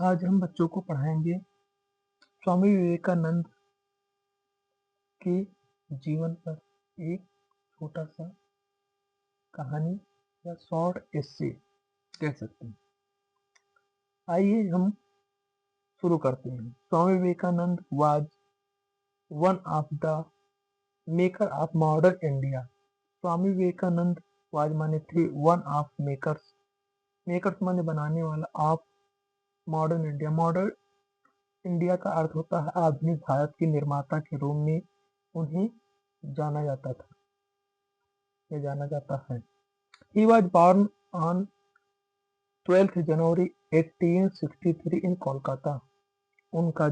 आज हम बच्चों को पढ़ाएंगे स्वामी विवेकानंद के जीवन पर एक छोटा सा कहानी या शॉर्ट एस्से कह सकते हैं। आइए हम शुरू करते हैं। Swami Vivekananda was one of the maker of modern India. Swami Vivekananda was माने थे वन ऑफ मेकर्स। मेकर्स माने बनाने वाला, of modern India. Modern India का अर्थ होता है आधुनिक भारत के निर्माता के रूप में उन्हें जाना जाता था या जाना जाता है। He was born on 12th January 1863 in Kolkata. उनका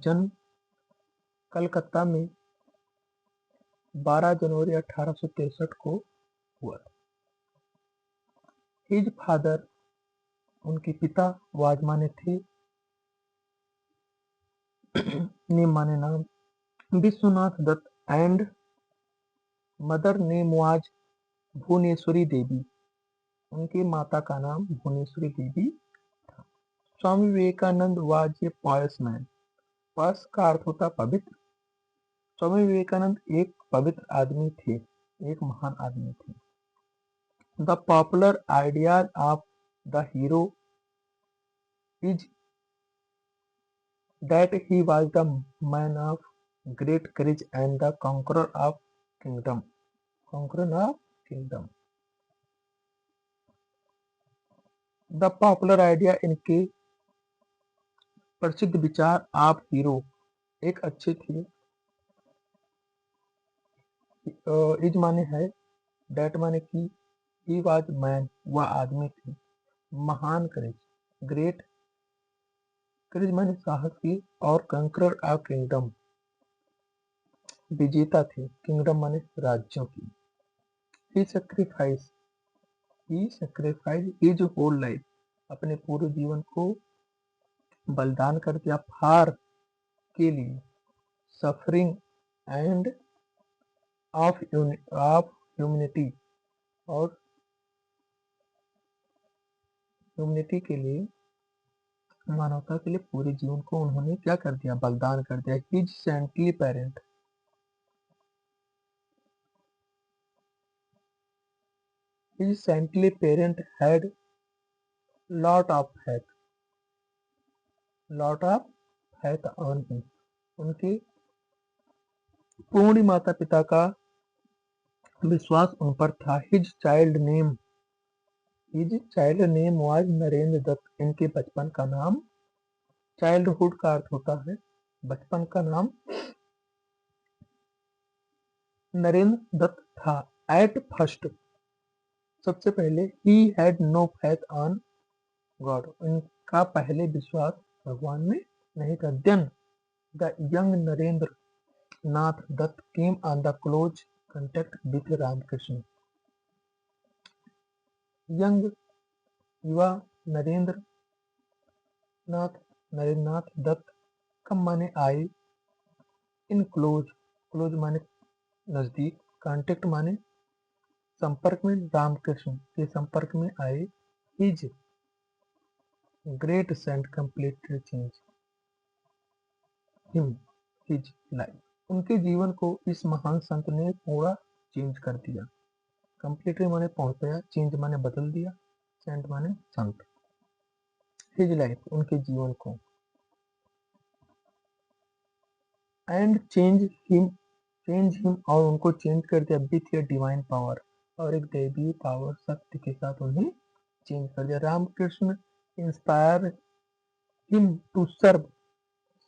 जन्म कलकत्ता में 12 जनवरी 1863 को हुआ। His father, उनके पिता वाज माने थे नेम माने नाम Vishwanath Datta and mother name was Bhuvaneshwari Devi. उनकी माता का नाम भुवनेश्वरी देवी था। Swami Vivekananda was a pious man. Pious का अर्थ होता पवित्र। स्वामी विवेकानंद एक पवित्र आदमी थे, एक महान आदमी थे। The popular ideas of the hero is that he was the man of great courage and the conqueror of kingdom. Conqueror of kingdom. The popular idea, इनके प्रसिद्ध विचार ऑफ हीरो एक अच्छे थे। इज माने है, डेट माने की, ही वाज मैन वह आदमी थे, महान करेज, ग्रेट करेज माने साहस की, और कंकरर ऑफ किंगडम विजेता थे, किंगडम माने राज्यों की। ही सैक्रिफाइस हिज होल लाइफ, अपने पूरे जीवन को बलिदान कर दिया फार के लिए, सफरिंग एंड ऑफ ह्यूमैनिटी, और ह्यूमैनिटी के लिए, मानवता के लिए पूरे जीवन को उन्होंने क्या कर दिया, बलिदान कर दिया। His saintly parent, his saintly parent had lot of faith on him. उनके पूर्ण माता पिता का विश्वास उन पर था। His child name was Narendra Datta. इनके बचपन का नाम, चाइल्डहुड का अर्थ होता है बचपन का नाम, नरेंद्र दत्त था। एट फर्स्ट, सबसे पहले, he had no faith on God. इनका पहले विश्वास भगवान में नहीं था। Then the young Narendra Nath Datta came on the close contact with Ramakrishna. Young युवा नरेंद्र नाथ दत्त कब माने आए, इन क्लोज माने नजदीक, कांटेक्ट माने संपर्क में, रामकृष्ण के संपर्क में आए। His great saint completely change his life. उनके जीवन को इस महान संत ने पूरा चेंज कर दिया। कंप्लीटली माने पहुंचाया, चेंज माने बदल दिया, सेंट माने संत। हिज लाइफ, उनके जीवन को, एंड चेंज हिम और उनको चेंज कर दिया विथ ए डिवाइन पावर, और एक दैवीय पावर शक्ति के साथ उन्हें चेंज कर दिया। Ramakrishna inspire him to serve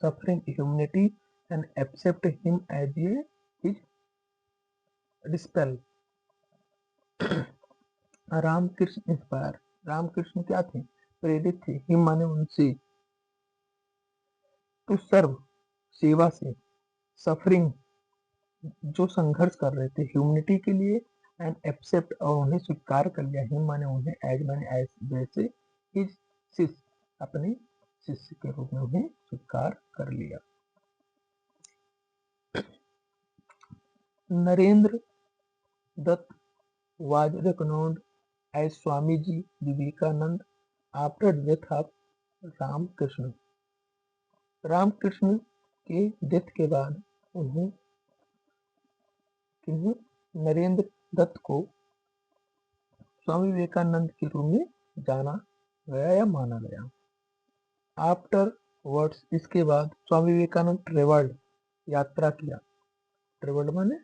suffering humanity and accept him as a his dispel। Ramakrishna क्या थे, प्रेरित थे, हिम माने उनसे, टू सर्व सेवा से, सफरिंग जो संघर्ष कर रहे थे, ह्यूमनिटी के लिए, एंड एक्सेप्ट और उन्हें स्वीकार कर लिया, हिम माने उन्हें, एज माने एज जैसे, हिज शिष्य अपने शिष्य के रूप में उन्हें स्वीकार कर लिया। Narendra Datta was recognized as Swamiji Vivekanand after death of Ramakrishna, Ramakrishna के डेथ के बाद उन्हें नरेंद्र दत्त को स्वामी विवेकानंद के रूप में जाना गया या माना गया। आफ्टर वर्ड्स, इसके बाद स्वामी विवेकानंद ट्रेवल्ड, यात्रा किया, ट्रेवल्ड माने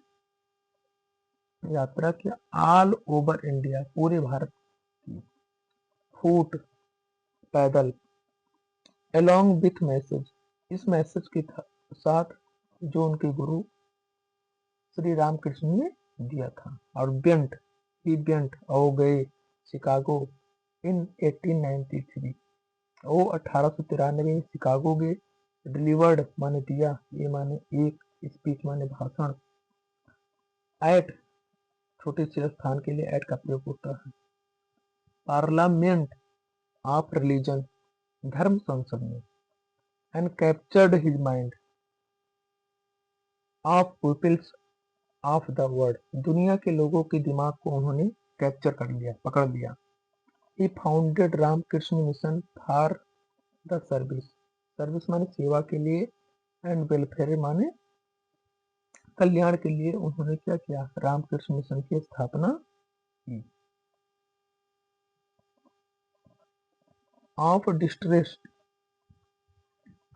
यात्रा किया, ऑल ओवर इंडिया, पूरे भारत की, फुट, पैदल, अलोंग विथ मैसेज, इस मैसेज के साथ जो उनके गुरु श्री रामकृष्ण ने दिया था, और बेंट, ही बेंट, वो गए शिकागो इन 1893, वो 1893 में शिकागो गए, डिलीवर्ड माने दिया, ये माने एक, स्पीच माने भाषण, एट, छोटे से स्थान के लिए एट का प्रयोग होता है, पार्लियामेंट ऑफ रिलीजन, धर्म संसद में, and captured his mind of peoples of the world, दुनिया के लोगों के दिमाग को उन्होंने कैप्चर कर लिया, पकड़ लिया। He founded Ramakrishna mission for the service, service माने सेवा के लिए, एंड वेलफेयर माने कल्याण के लिए उन्होंने क्या किया, रामकृष्ण मिशन की स्थापना की। ऑफ डिस्ट्रेस्ड,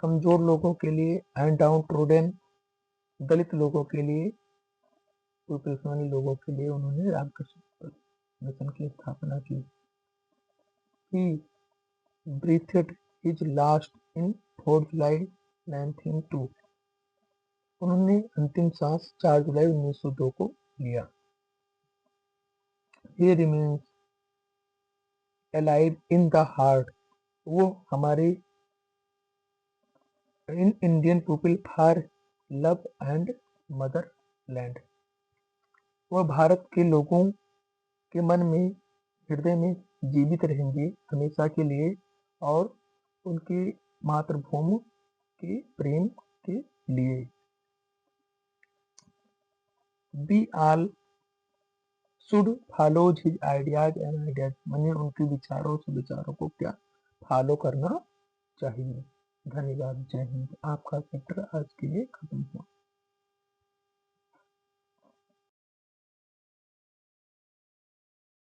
कमजोर लोगों के लिए, एंड डाउन ट्रोडन, दलित लोगों के लिए, पीपल्स माने लोगों के लिए उन्होंने रामकृष्ण मिशन की स्थापना की। He breathed his last in 4 जुलाई 1902, उन्होंने अंतिम सांस 4 जुलाई 1902 को लिया। He remains alive in the heart, वो हमारे in Indian people for love and mother land, वह भारत के लोगों के मन में, हृदय में जीवित रहेंगे हमेशा के लिए, और उनके मातृभूमि के प्रेम के लिए। We all should follow his ideas and ideas, माने उनके विचारों से विचारों को क्या फॉलो करना चाहिए। धन्यवाद, जय हिंद। आपका चैप्टर आज के लिए खत्म हुआ।